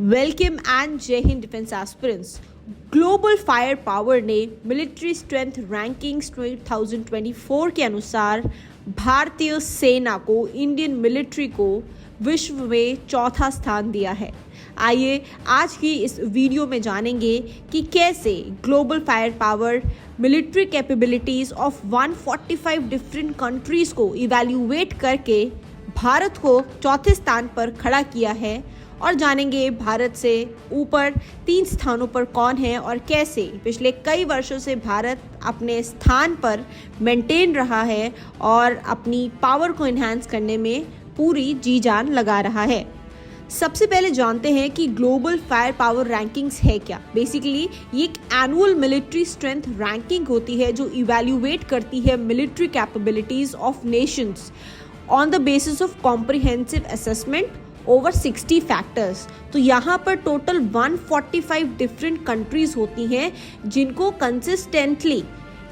Welcome and जय Hind defence aspirants. Global fire power ने military strength rankings 2024 के अनुसार भारतीय सेना को, इंडियन मिलिट्री को विश्व में चौथा स्थान दिया है। आइए आज की इस वीडियो में जानेंगे कि कैसे global fire power military capabilities of 145 different countries को इवैल्यूएट करके भारत को चौथे स्थान पर खड़ा किया है, और जानेंगे भारत से ऊपर 3 स्थानों पर कौन है और कैसे पिछले कई वर्षों से भारत अपने स्थान पर मेंटेन रहा है और अपनी पावर को इन्हांस करने में पूरी जी जान लगा रहा है। सबसे पहले जानते हैं कि ग्लोबल फायर पावर रैंकिंग्स है क्या। बेसिकली ये एक एनुअल मिलिट्री स्ट्रेंथ रैंकिंग होती है जो इवैल्यूएट करती है military capabilities of Nations on the basis of comprehensive assessment over 60 factors. तो यहाँ पर टोटल 145 डिफरेंट कंट्रीज होती हैं जिनको कंसिस्टेंटली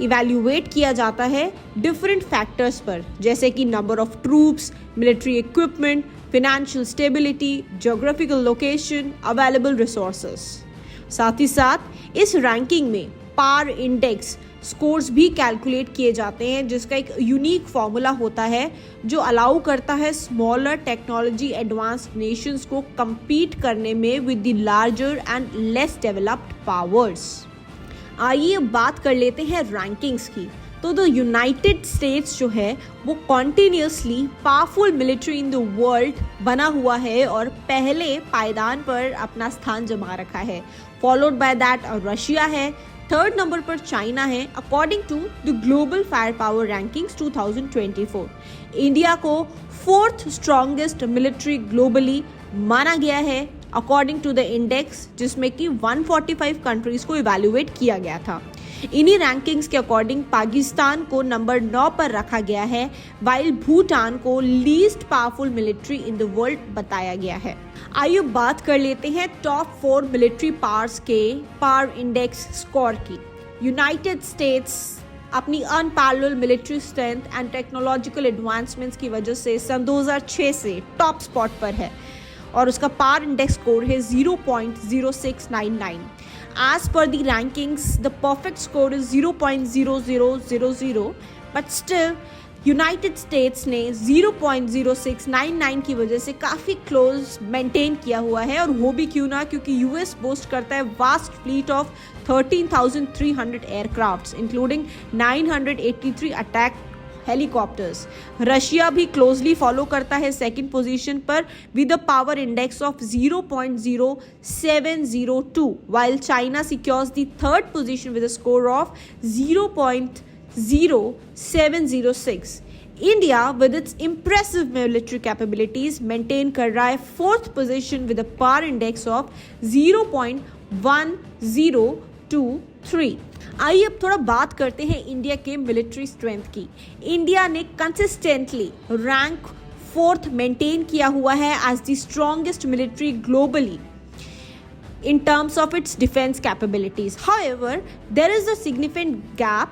इवैल्यूएट किया जाता है डिफरेंट फैक्टर्स पर, जैसे कि number of troops, military equipment, financial stability, geographical location, available resources. साथ ही साथ इस रैंकिंग में पार इंडेक्स स्कोर्स भी कैलकुलेट किए जाते हैं, जिसका एक यूनिक फॉर्मूला होता है जो अलाउ करता है स्मॉलर टेक्नोलॉजी एडवांस्ड नेशंस को compete करने में with the larger and less developed powers. आइए बात कर लेते हैं रैंकिंग्स की। तो द यूनाइटेड स्टेट्स जो है वो continuously powerful military in the world बना हुआ है और पहले पायदान पर अपना स्थान जमा रखा है। फॉलोड बाय दैट रशिया है, थर्ड नंबर पर चाइना है according to the global fire power rankings 2024। India को फोर्थ स्ट्रॉन्गेस्ट मिलिट्री ग्लोबली माना गया है अकॉर्डिंग टू द इंडेक्स, जिसमें कि 145 कंट्रीज को इवैल्यूएट किया गया था। इन्हीं रैंकिंग्स के अकॉर्डिंग पाकिस्तान को नंबर 9 पर रखा गया है, वाइल भूटान को least powerful military in the world बताया गया है। आइए बात कर लेते हैं टॉप 4 मिलिट्री पावर्स के पावर इंडेक्स स्कोर की। यूनाइटेड स्टेट्स अपनी unparalleled military strength and technological advancements की वजह से सन 2006 से टॉप स्पॉट पर है और उसका पावर इंडेक्स स्कोर है 0.0699। As per the rankings, the perfect score is 0.0000, but still United states ने 0.0699 की वजह से काफ़ी क्लोज मेंटेन किया हुआ है। और वो भी क्यों ना, क्योंकि यूएस बोस्ट करता है vast fleet of 13,300 aircrafts including 983 attack helicopters. Russia भी क्लोजली फॉलो करता है सेकंड पोजीशन पर with a power index of 0.0702, while China secures the third position with a score of 0.0706. India with its impressive military capabilities maintain कर रहा है fourth position with a power index of 0.1023. आइए अब थोड़ा बात करते हैं इंडिया के मिलिट्री स्ट्रेंथ की। इंडिया ने कंसिस्टेंटली रैंक 4th मेंटेन किया हुआ है as the strongest military globally in terms of its defense capabilities. However, there is a significant gap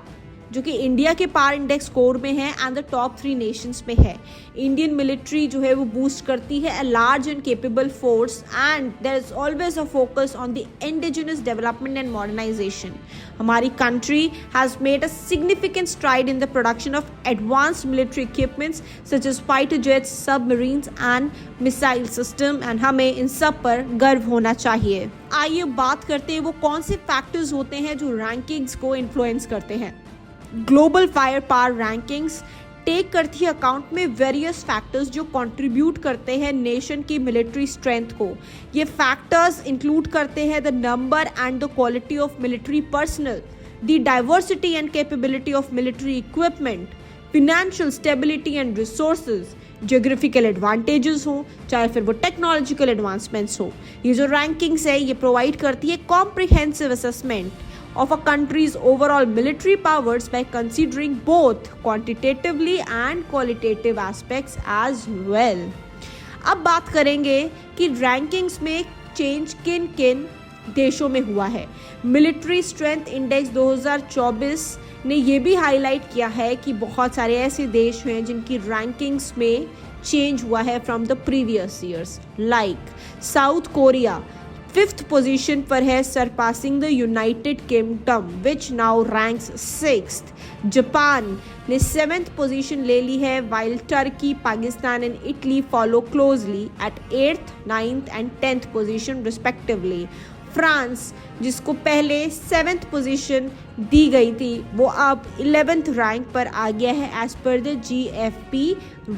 जो कि इंडिया के पावर इंडेक्स स्कोर में है एंड द टॉप 3 नेशंस में है। इंडियन मिलिट्री जो है वो बूस्ट करती है a large and capable force and there is always a focus on the indigenous development and modernisation. हमारी country has made a significant stride in the production of advanced military equipments such as fighter jets, submarines and missile system, and हमें इन सब पर गर्व होना चाहिए। आइए बात करते हैं वो कौन से फैक्टर्स होते हैं जो रैंकिंग्स को इन्फ्लुएंस करते हैं। Global fire power rankings take करती है अकाउंट में वेरियस फैक्टर्स जो कंट्रीब्यूट करते हैं नेशन की मिलिट्री स्ट्रेंथ को। ये फैक्टर्स इंक्लूड करते हैं the number and the quality of military personnel, the diversity and capability of military equipment, financial stability and resources, geographical advantages हो चाहे फिर वो टेक्नोलॉजिकल एडवांसमेंट्स हो। ये जो रैंकिंग्स है ये प्रोवाइड करती है comprehensive assessment of a country's overall military powers by considering both quantitatively and qualitative aspects as well. अब बात करेंगे कि रैंकिंग्स में चेंज किन किन देशों में हुआ है। मिलिट्री स्ट्रेंथ इंडेक्स 2024 ने ये भी हाईलाइट किया है कि बहुत सारे ऐसे देश हैं जिनकी रैंकिंग्स में चेंज हुआ है from the previous years, like south Korea 5th position पर है, surpassing the United kingdom which now ranks 6th। Japan ने 7th पोजीशन ले ली है, while Turkey, Pakistan and Italy follow closely at 8th, 9th and 10th position respectively. France, जिसको पहले 7th position दी गई थी, वो अब 11th रैंक पर आ गया है as per the GFP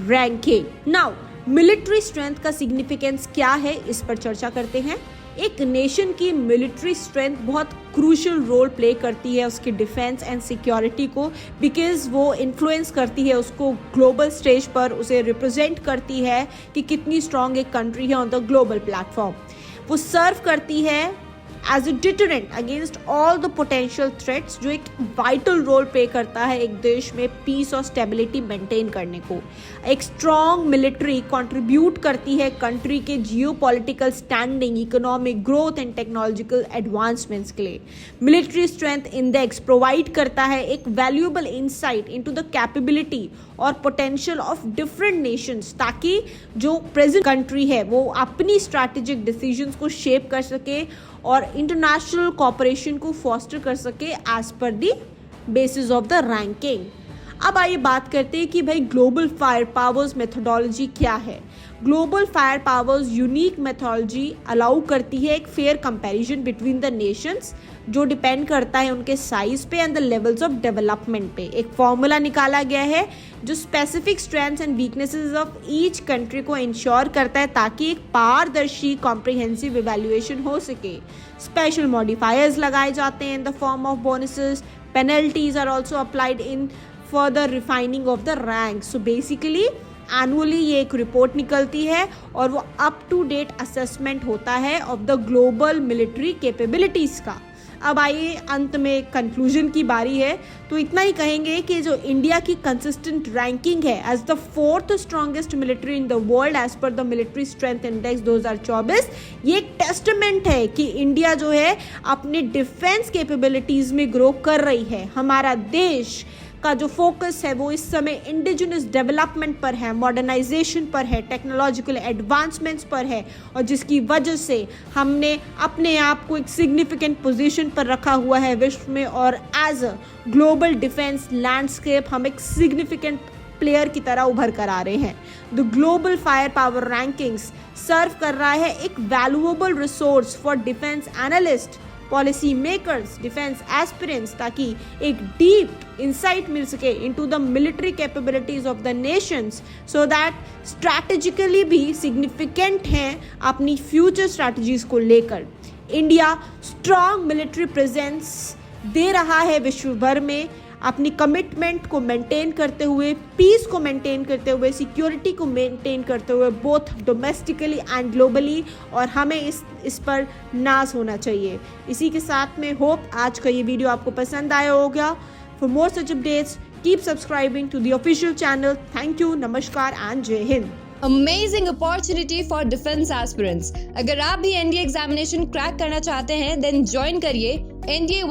ranking. Now military strength का सिग्निफिकेंस क्या है, इस पर चर्चा करते हैं। एक नेशन की मिलिट्री स्ट्रेंथ बहुत क्रूशियल रोल प्ले करती है उसकी डिफेंस एंड सिक्योरिटी को, बिकॉज वो इन्फ्लुएंस करती है उसको ग्लोबल स्टेज पर, उसे रिप्रेजेंट करती है कि कितनी स्ट्रांग एक कंट्री है ऑन द ग्लोबल प्लेटफॉर्म। वो सर्व करती है as a deterrent against all the potential threats, जो एक वाइटल रोल प्ले करता है एक देश में पीस और स्टेबिलिटी मेंटेन करने को। एक स्ट्रॉन्ग मिलिट्री कंट्रीब्यूट करती है कंट्री के geopolitical standing, economic growth and technological advancements के लिए। मिलिट्री स्ट्रेंथ इंडेक्स प्रोवाइड करता है एक valuable insight into the capability और पोटेंशियल ऑफ डिफरेंट नेशंस, ताकि जो प्रेजेंट कंट्री है वो अपनी स्ट्रैटेजिक डिसीजंस को शेप कर सके और इंटरनेशनल कोऑपरेशन को फॉस्टर कर सके as per the basis of the ranking. अब आइए बात करते हैं कि भाई ग्लोबल फायर पावर्स मेथोडोलॉजी क्या है। Global fire powers unique methodology allow करती है एक fair comparison between the Nations, जो डिपेंड करता है उनके साइज पे and the levels of development पे। एक फॉर्मूला निकाला गया है जो specific strengths and weaknesses of each country को इंश्योर करता है, ताकि एक पारदर्शी कॉम्प्रिहेंसिव इवैल्यूएशन हो सके। स्पेशल मॉडिफायर्स लगाए जाते हैं in the form of bonuses, penalties are also applied in further refining of the rank. So basically annually ये एक रिपोर्ट निकलती है और वो अप टू डेट असेसमेंट होता है of the global military capabilities का। अब आइए अंत में कंक्लूजन की बारी है, तो इतना ही कहेंगे कि जो इंडिया की कंसिस्टेंट रैंकिंग है as the 4th strongest military in the world as per the military strength index 2024, ये एक टेस्टमेंट है कि इंडिया जो है अपने डिफेंस कैपेबिलिटीज में ग्रो कर रही है। हमारा देश का जो फोकस है वो इस समय इंडिजिनस डेवलपमेंट पर है, मॉडर्नाइजेशन पर है, टेक्नोलॉजिकल एडवांसमेंट्स पर है, और जिसकी वजह से हमने अपने आप को एक सिग्निफिकेंट पोजीशन पर रखा हुआ है विश्व में, और as a global defence landscape हम एक सिग्निफिकेंट प्लेयर की तरह उभर कर आ रहे हैं। The global fire power rankings serve कर रहा है एक valuable resource for defence analyst, policy makers, defence aspirants, ताकि एक डीप इंसाइट मिल सके into the military capabilities of the nations, so that strategically भी सिग्निफिकेंट हैं अपनी फ्यूचर स्ट्रैटेजीज को लेकर। इंडिया स्ट्रॉन्ग मिलिट्री प्रेजेंस दे रहा है विश्व भर में, अपनी कमिटमेंट को मेंटेन करते हुए, पीस को मेंटेन करते हुए, सिक्योरिटी को मेंटेन करते हुए, बोथ डोमेस्टिकली एंड ग्लोबली, और हमें इस पर नाज होना चाहिए। इसी के साथ में होप आज का ये वीडियो आपको पसंद आया होगा। For more such updates keep subscribing to the official channel. Thank you, नमस्कार एंड जय हिंद। Amazing opportunity for defence aspirants. अगर आप भी एनडीए एग्जामिनेशन क्रैक करना चाहते हैं, देन ज्वाइन करिए एनडीए